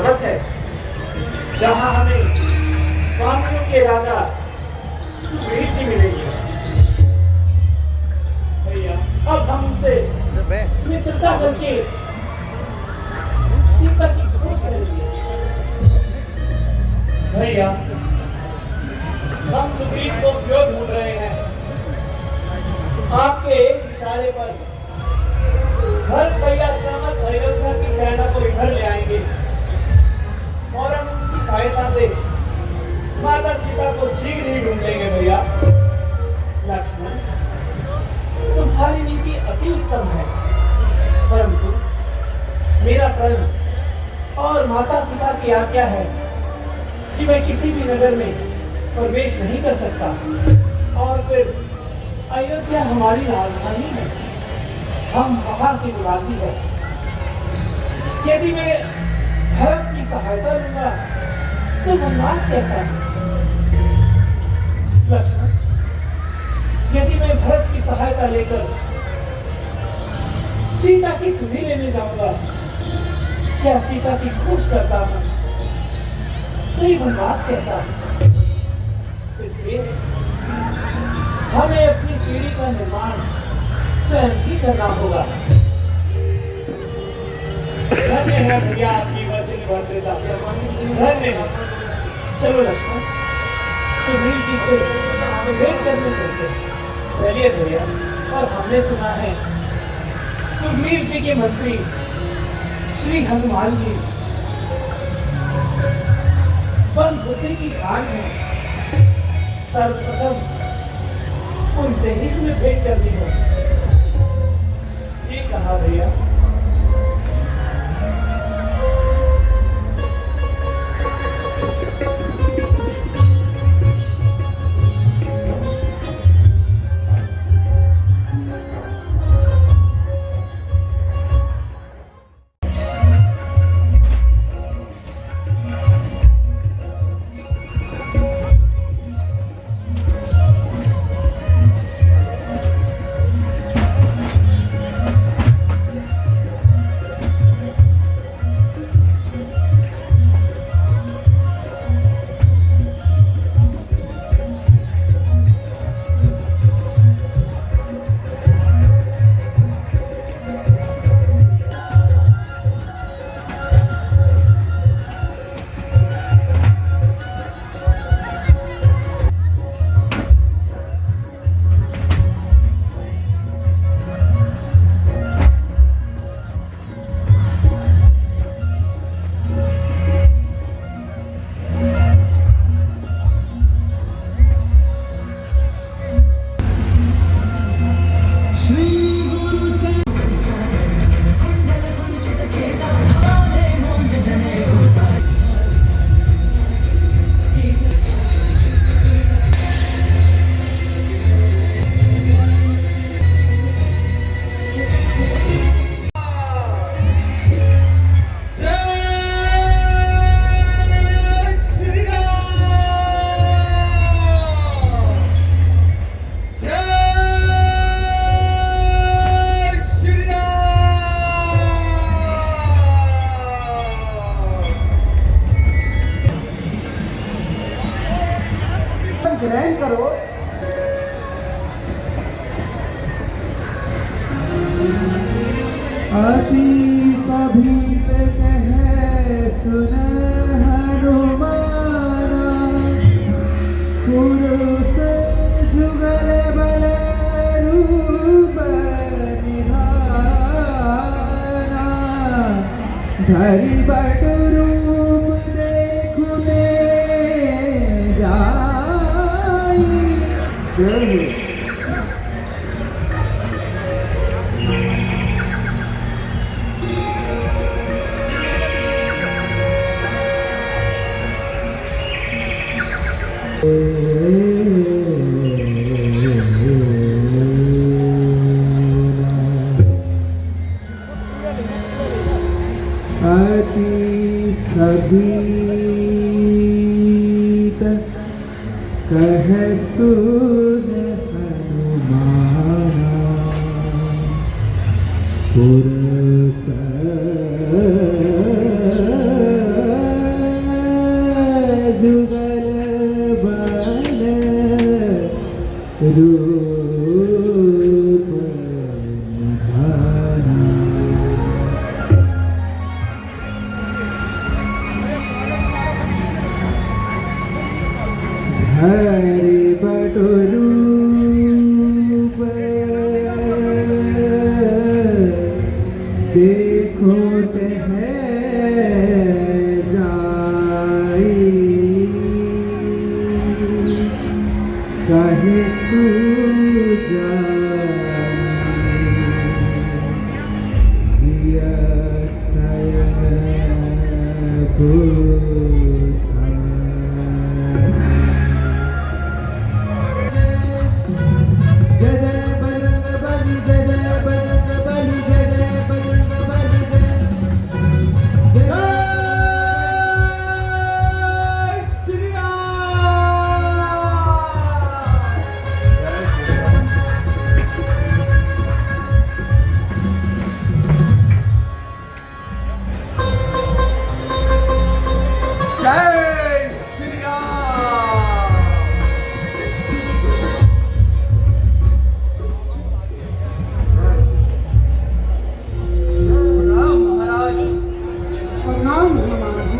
पर्वत है जहां हमें स्वामियों के राजा सुग्रीव जी मिलेंगे। भैया अब हम उनसे मित्रता करके सीता की खोज करेंगे। भैया हम सुग्रीव को क्यों ढूंढ रहे हैं? आपके इशारे पर भरत भैया समस्त अयोध्या की सेना को इधर ले आएंगे और हम उनकी सहायता से माता सीता को शीघ्र ही ढूंढ लेंगे। भैया लक्ष्मण, तुम्हारी नीति अति उत्तम है, परंतु मेरा प्रण और माता पिता की आज्ञा है कि मैं किसी भी नगर में प्रवेश नहीं कर सकता। और फिर अयोध्या हमारी राजधानी है, हम वहां के निवासी हैं। यदि मैं भरत की सहायता लूंगा तो वनवास कैसा है? लक्ष्मण, यदि मैं भरत की सहायता लेकर सीता की सुधि लेने जाऊंगा या सीता की खोज करता हूं तो ये वनवास कैसा है? इसलिए हमें अपनी सीढ़ी का निर्माण स्वयं ही करना होगा। धन्य है भैया आपकी वचन वर्तिता, धन्य है। चलो लक्ष्मण, सुग्रीव जी से भेंट करने चलते हैं। चलिए भैया। और हमने सुना है सुग्रीव जी के मंत्री श्री हनुमान जी वन बुद्धि की खान है। सर्वप्रथम उनसे ही तुम्हें भेंट करनी हो। ये कहा भैया। ग्रहण करो। अति सभी पे कहे सुन हनुमाना, पुरुष जुगल बल रूप निधाना, धरि बट रूप देखुने जाई। अति सगीत कह सुन हनुमाना, पुरुष हरि बटरूप देखो ते है जाई कहे जिया सयन जय जय बजरंग बली जय जय बजरंग बली जय जय बजरंग बली जय जय श्री राम जय श्री राम। प्रणाम महाराज। प्रणाम महाराज।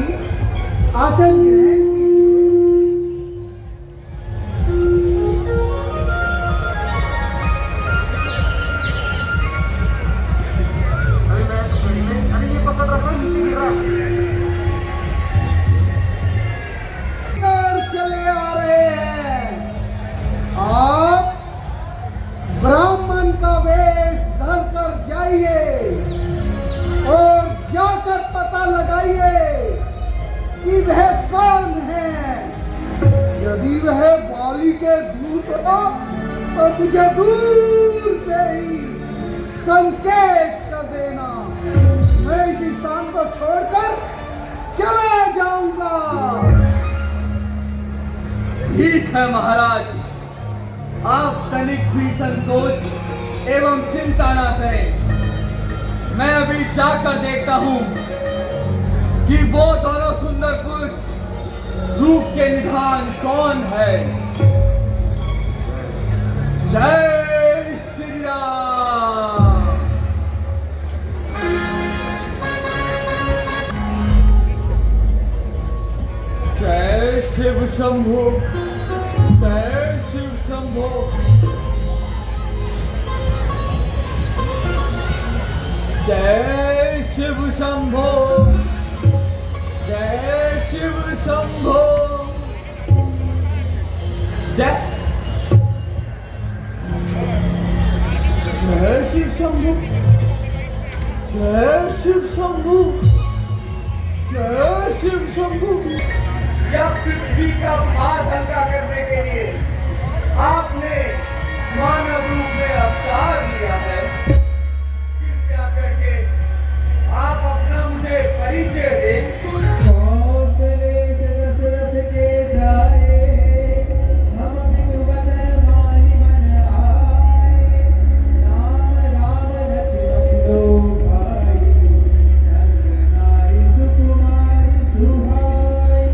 आसन ग्रहण चले आ रहे हैं। आप ब्राह्मण का वेश धर कर जाइए और जाकर पता लगाइए कि वह कौन है। यदि वह बाली के दूत हो तो मुझे दूर से ही संकेत कर देना। मैं इस स्थान को छोड़कर चला जाऊंगा। ठीक है महाराज, आप तनिक भी संकोच एवं चिंता ना करें। मैं अभी जाकर देखता हूँ कि वो दोनों सुंदर पुरुष रूप के निधान कौन है। जय श्री राम। जय शिव शंभो, जय शिव शंभो। जय शिव शंभो, जय शिव शंभो। जय शिव शंभो, जय शिव शंभो, जय शिव शंभो। या पृथ्वी का भार हल्का करने के लिए आपने मानव रूप में अवतार लिया है। कृपया करके आप अपना मुझे परिचय दें। कौशले से दशरथ के जाए हम बिनु वचन माहि मन आए। राम राम लक्ष्मण दो भाई संग नारी सुकुमारी सुहाई।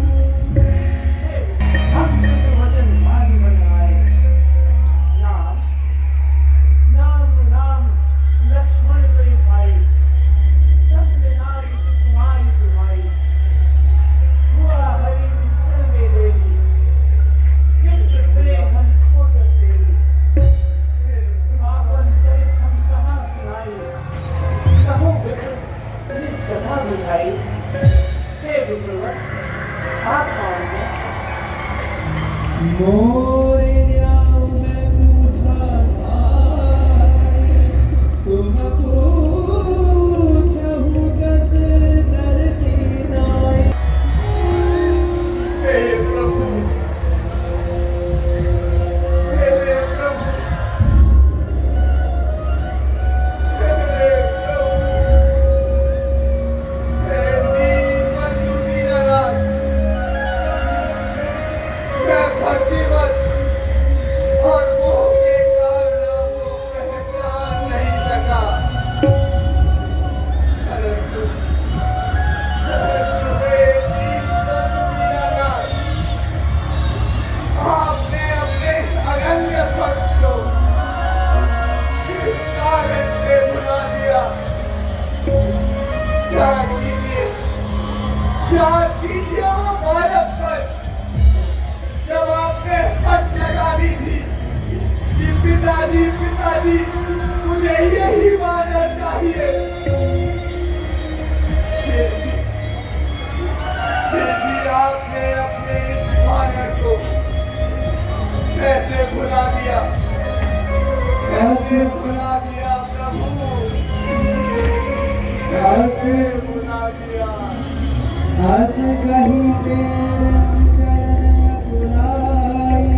हम वचन मानी बनाए। राम राम राम लक्ष्मण के भाई संग नारी सुकुमारी सुहाई। हुआ हरि निश्चल में देवी किंतु प्रेम हम खोज देवी। पावन चरित हम कहाँ सुनाई। कहो विप्र निज कथा बुझाई। हे विप्रवर आप कौन हैं। मोरे न्याऊ में पूछा साई तुम पूछहु कस नर की नाई। हे प्रभु, हे प्रभु, हे प्रभु, हे दीनबंधु दीननाथ, मैं भक्तिवत और मोह के कारण आपको पहचान नहीं सका। परंतु हे दीनबंधु दीननाथ, आपने अपने इस अनन्य भक्त को किस कारण से भुला दिया। क्या कीजिए वो बालक पर जब आपने पिताजी पिताजी, मुझे यही वानर चाहिए। फिर भी आपने अपने इस वानर को कैसे भुला दिया, कैसे भुला दिया प्रभु, कैसे भुला दिया। हस कहीं पेर चरण पुलाई,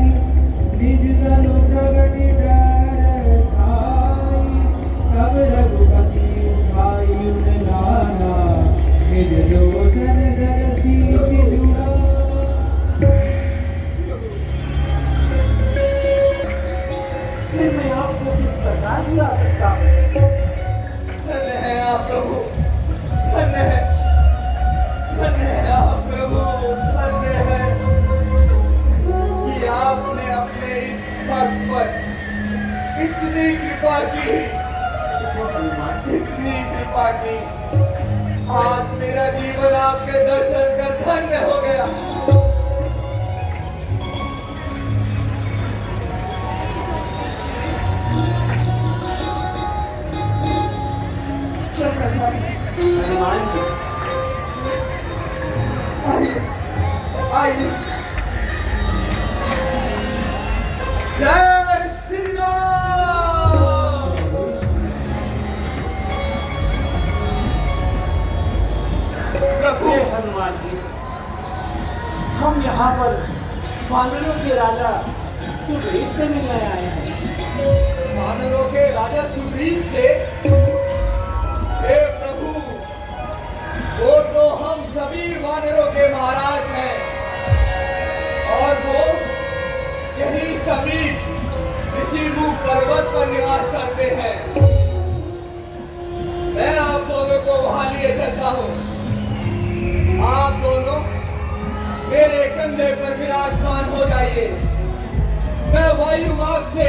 निज तनु प्रगति डर छाई, तब रघुपति उठाई उन लाना, निज लोचन जल सींच जुड़ावा। फिर मैं आपको किस प्रकार बुला सकता हूँ? धन्य है आप प्रभु, धन्य है, धन्य है आप प्रभु, धन्य है कि आपने अपने इस भक्त पर इतनी कृपा की, इतनी कृपा की। आज मेरा जीवन आपके दर्शन कर धन्य हो गया। आइए, आइए। जय श्री राम। प्रभु हनुमान जी, हम यहाँ पर वानरों के राजा सुग्रीव से मिलने आए हैं। वानरों के राजा सुग्रीव से? हे प्रभु, वो तो हम सभी वानरों के महाराज हैं और वो यही समीप ऋषिमुख पर्वत पर निवास करते हैं। मैं आप दोनों को वहां लिए चलता हूँ। आप दोनों मेरे कंधे पर विराजमान हो जाइए। मैं वायु मार्ग से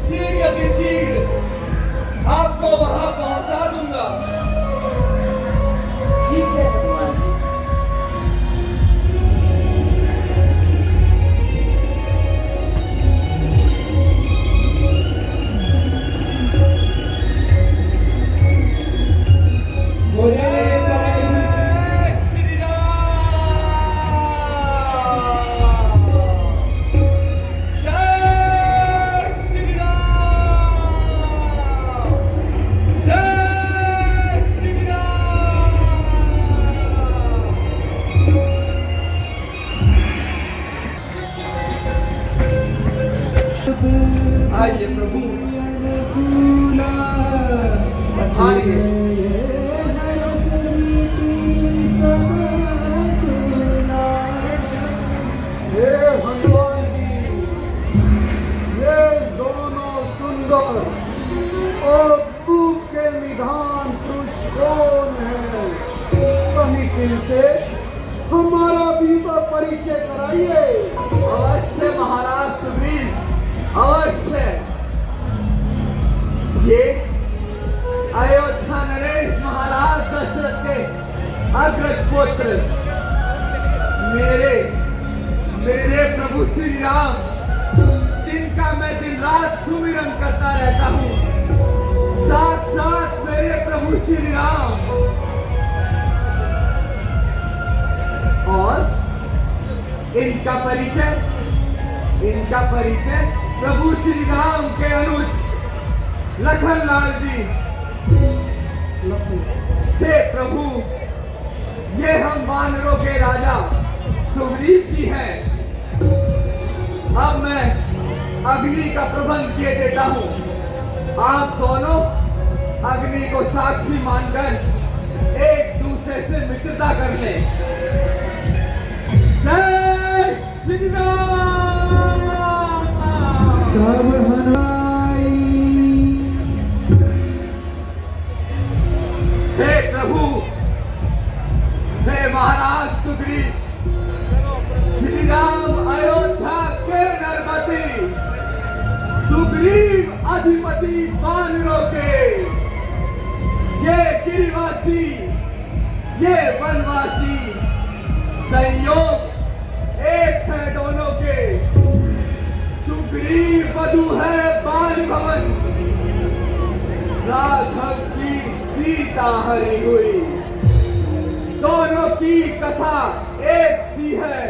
शीघ्र अतिशीघ्र आपको वहां पहुंचा दूंगा। ठीक है हनुमान जी। आइए प्रभु, आइए। हे हनुमान जी, ये दोनों सुंदर और रूप के निधान पुरुष कौन है? कहीं इनसे हमारा भी तो परिचय कराइए। अवश्य महाराज सुग्रीव, अवश्य। ये अयोध्या नरेश महाराज दशरथ के अग्रज पुत्र मेरे प्रभु श्री राम, जिनका मैं दिन रात सुमिरन करता रहता हूँ, साक्षात मेरे प्रभु श्री राम। और इनका परिचय प्रभु श्री राम के अनुज लखन लाल जी। हे प्रभु, ये हम वानरों के राजा सुग्रीव जी हैं। अब मैं अग्नि का प्रबंध किए देता हूँ। आप दोनों अग्नि को साक्षी मानकर एक दूसरे से मित्रता कर लें। जय श्री राम। तब हनुमाई हे प्रभु, हे महाराज सुग्रीव, श्री राम अयोध्या के नरपति, सुग्रीव अधिपति वानरों के, ये गिरिवासी, ये वनवासी, संयोग एक है दोनों के। सुग्रीव वधु है भवन राघव की सीता हरी हुई, दोनों की कथा एक सी है।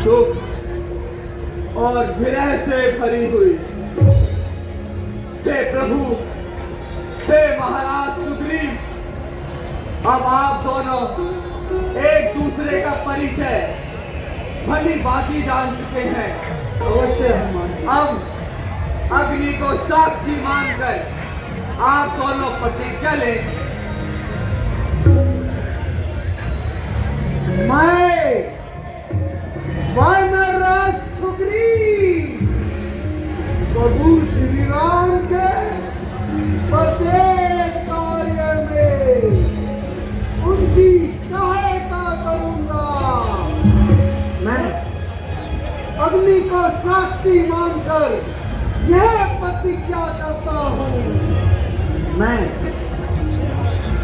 सुख और विरह से भरी हुई। हे प्रभु, हे महाराज सुग्रीव, अब आप दोनों एक दूसरे का परिचय भली भांति जान चुके हैं। अवश्य हनुमान। अब अग्नि को साक्षी मानकर आप दोनों प्रतिज्ञा लें। मैं वानरराज सुग्रीव प्रभु श्री राम के प्रत्येक कार्य में उनकी सहायता करूंगा। मैं अग्नि को साक्षी मानकर यह प्रतिज्ञा करता हूँ। मैं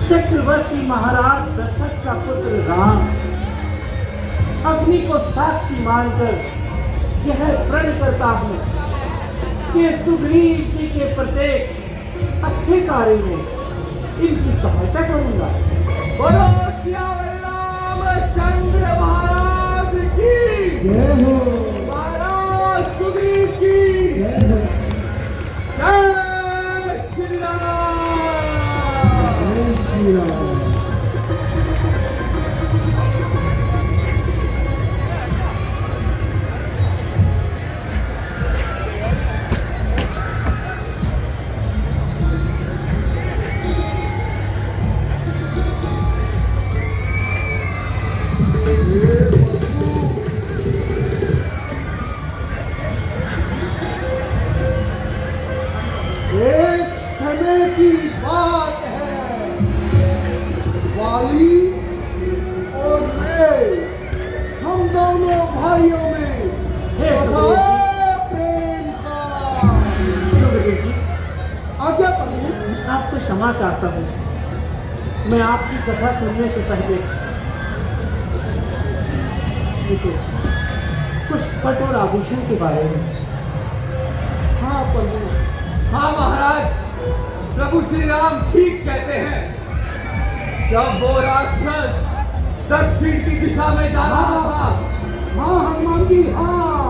चक्रवर्ती महाराज दशरथ का पुत्र राम अग्नि को साक्षी मानकर यह प्रण करता हूँ कि सुग्रीव जी के प्रत्येक अच्छे कार्य में इनकी सहायता करूंगा। बोलो सियावर रामचंद्र महाराज की जय हो। महाराज सुग्रीव की जय हो। जय श्री राम। जय श्री राम। एक समय की बात है, वाली और मैं, हम दोनों भाइयों में हे कथा प्रेम का। सुग्रीव जी, आज्ञा प्रभु। मैं आपसे क्षमा चाहता हूँ। मैं आपकी कथा सुनने से पहले मुझे कुछ पट और आभूषण के बारे में। हाँ प्रभु। हाँ महाराज, प्रभु श्री राम ठीक कहते हैं। जब वो राक्षस दक्षिण की दिशा में जा रहा था, हाँ हनुमान जी, हाँ।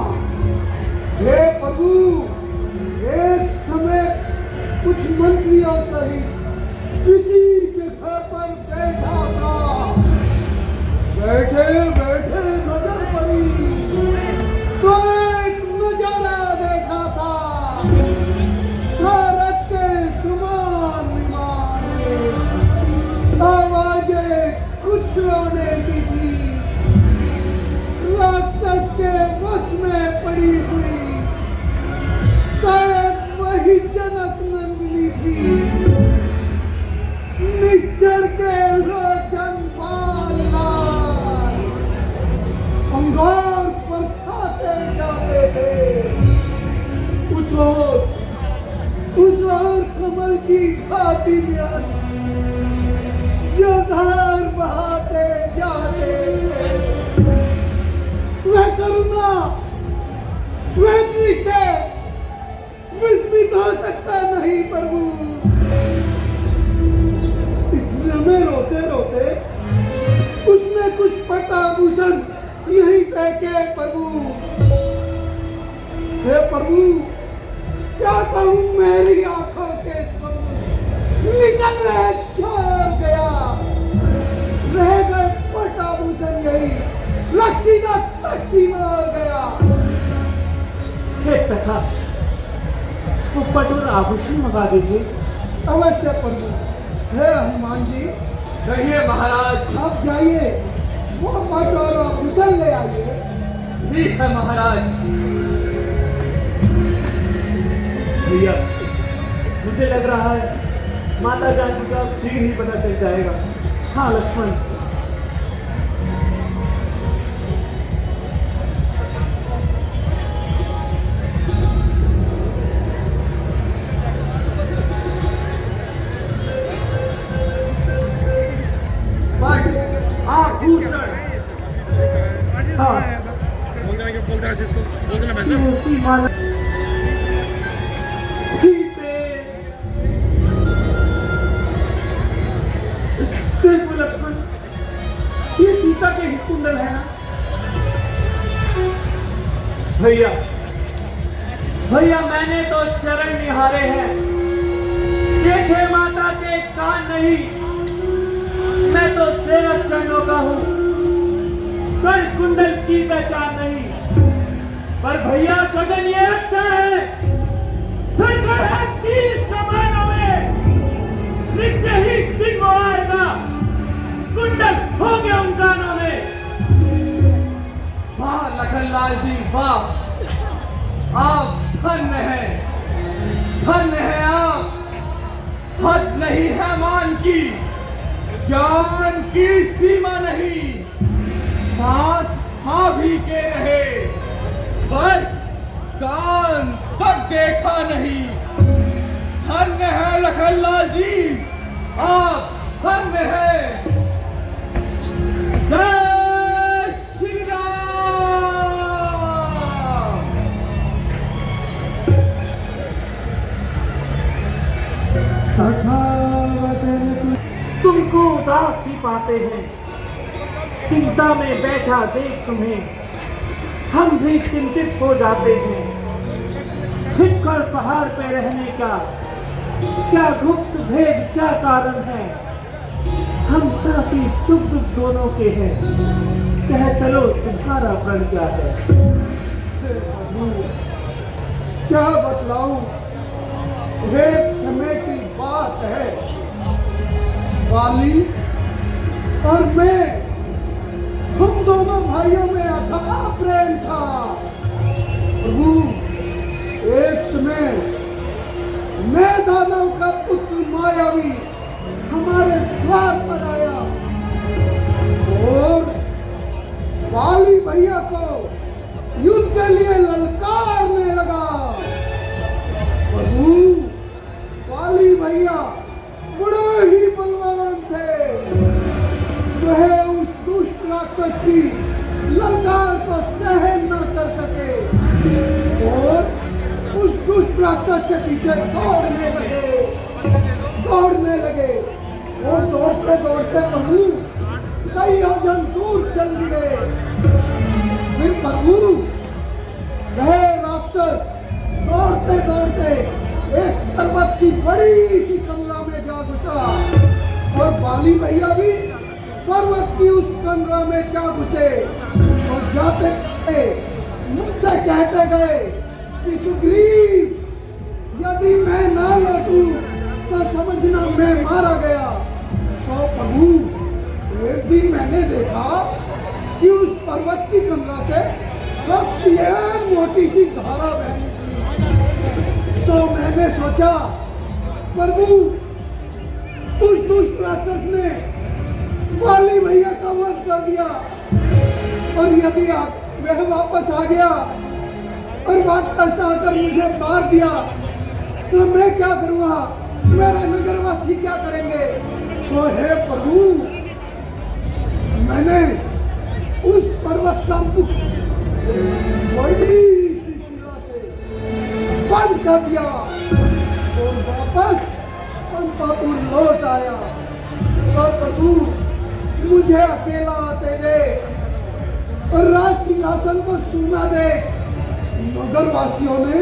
हे प्रभु, एक समय कुछ मंत्रियों सहित किसी के घर पर बैठा था। बैठे बैठे नजर पड़ी तो एक नजारा देखा था। भारत के समान विमान में आवाजें कुछ होने की थी। राक्षस के वश में पड़ी हुई शायद वही जनक नंदिनी थी। निश्चर के लोचन बाल लाल अंगार बरसाते जाते थे। उस ओर कमल की घाटी में जलधार बहाते जाते थे। वह करुणा, वह दृश्य विस्मित हो सकता नहीं प्रभु। इतने में रोते रोते उसने कुछ पटाभूषण यहीं फेंके प्रभु। हे प्रभु, क्या कहूँ, मेरी आंखों के सामने निकल रहे छोड़ गया। रह गए पटाभूषण यही, रक्सी का तक्सी में हो गया। हे तथा वो पट और आभूषण मंगा दीजिए। अवश्य प्रभु। हे हनुमान जी, कहिए महाराज। आप जाइए, वो पट और आभूषण ले आइए। ठीक है महाराज। भैया, मुझे लग रहा है माता जानकी का अब शीघ्र ही पता चल जाएगा। हाँ लक्ष्मण, बोल देना भाई साहब। उसी माला सीता के ही कुंडल है ना? भैया भैया मैंने तो चरण निहारे हैं, देखे माता के कान नहीं। मैं तो सेवक चरणों का हूँ, पर कुंडल की पहचान नहीं। पर भैया सजन ये अच्छा है, फिर कड़ा तीर कमानों में नीचे ही दिन वो आएगा, कुंडल होंगे उन कानों में। वाह लखनलाल जी वाह, आप धन्य है आप। हद नहीं है मान की, ज्ञान की सीमा नहीं। पास भाभी के रहे पर कान तक देखा नहीं। धन्य है लखनलाल जी, आप धन्य है। जय श्री राम। तुमको उदास ही पाते हैं, चिंता में बैठा देख तुम्हें हम भी चिंतित हो जाते हैं। छिपकर पहाड़ पे रहने का क्या गुप्त भेद, क्या कारण है? हम साथी सुख दुख दोनों के हैं, कह चलो तुम्हारा प्रण क्या है? क्या बतलाऊं, एक समय की बात है। वाली और मैं, हम दोनों भाइयों में अथाह प्रेम था। प्रभु एक समय मैं दानव का पुत्र मायावी हमारे द्वार पर आया और वाली भैया को युद्ध के लिए ललकारने लगा। प्रभु वाली भैया बड़े ही बलवान थे, वह उस दुष्ट राक्षस की ललकार को सहन न कर सके और उस दुष्ट राक्षस के पीछे दौड़ने लगे। वो दौड़ते दौड़ते प्रभु कई योजन दूर चल गए। फिर प्रभु वह राक्षस दौड़ते दौड़ते एक पर्वत की बड़ी सी कमरा में जा घुसा और बाली भैया भी पर्वत की उस कमरा में जा घुसे और जाते जाते मुझसे कहते गए कि सुग्रीव, यदि मैं ना लौटूं तो समझना मैं मारा गया। तो प्रभु एक दिन मैंने देखा कि उस पर्वत की कमरा से रक्त की एक मोटी सी धारा बहती थी। तो मैंने सोचा प्रभु उस दुष्ट राक्षस ने वाली भैया का वध कर दिया और यदि वह वापस आ गया और वापस आकर मुझे मार दिया तो मैं क्या करूँगा, मेरे नगरवासी क्या करेंगे? तो हे प्रभु मैंने उस पर्वत का मुख बड़ी सी शिला से बंद कर दिया और वापस पंपापुर लौट आया। तो प्रभु मुझे अकेला आते गए और राज सिंहासन को सुना दे नगरवासियों ने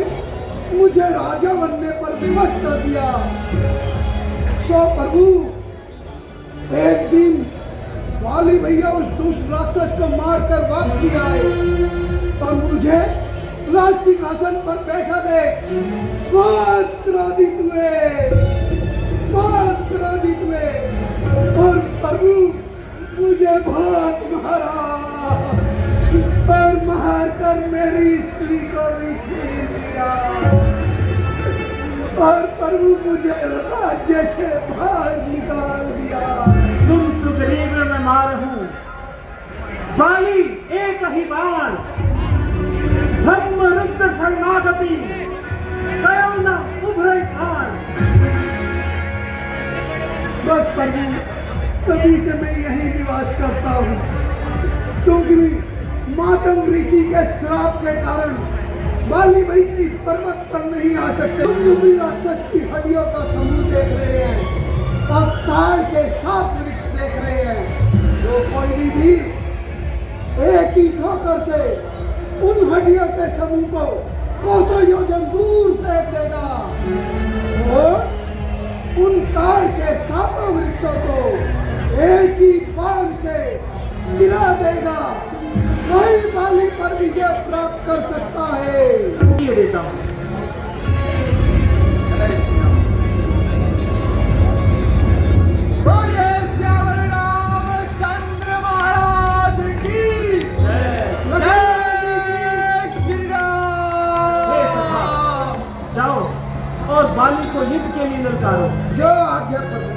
मुझे राजा बनने पर विवश कर दिया। सो प्रभु एक दिन वाली भैया उस दुष्ट राक्षस को मारकर वापसी आए और मुझे राज सिंहासन पर बैठा दे बहुत क्रोधित हुए और प्रभु मुझे बहुत मारा और मार कर मेरी स्त्री को भी छीन लिया और प्रभु मुझे राज्य से बाहर निकाल दिया। तुम सुग्रीव में मार हूं, वाली एक ही बार धर्म रुद्र शरणागति कयो न उभरे खान। बस प्रभु कभी से मैं यही निवास करता हूँ क्योंकि मातंग ऋषि के श्राप के कारण वाली भैया इस पर्वत पर नहीं आ सकते। तुम भी राक्षस की हड्डियों का समूह देख रहे हैं और ताड़ के 7 वृक्ष देख रहे हैं। जो कोई भी एक ही ठोकर से उन हड्डियों के समूह को कोसों योजन दूर फेंक देगा और उन ताड़ के सातों वृक्षों को एक ही बाण से गिरा देगा। वही बाली पर विजय प्राप्त कर सकता है। ये देता हूँ। बोलिए श्यामल रामचंद्र महाराज की जय श्री हे सखा, राम। जाओ और बाली को युद्ध के लिए ललकारो। जो आज्ञा प्रभु।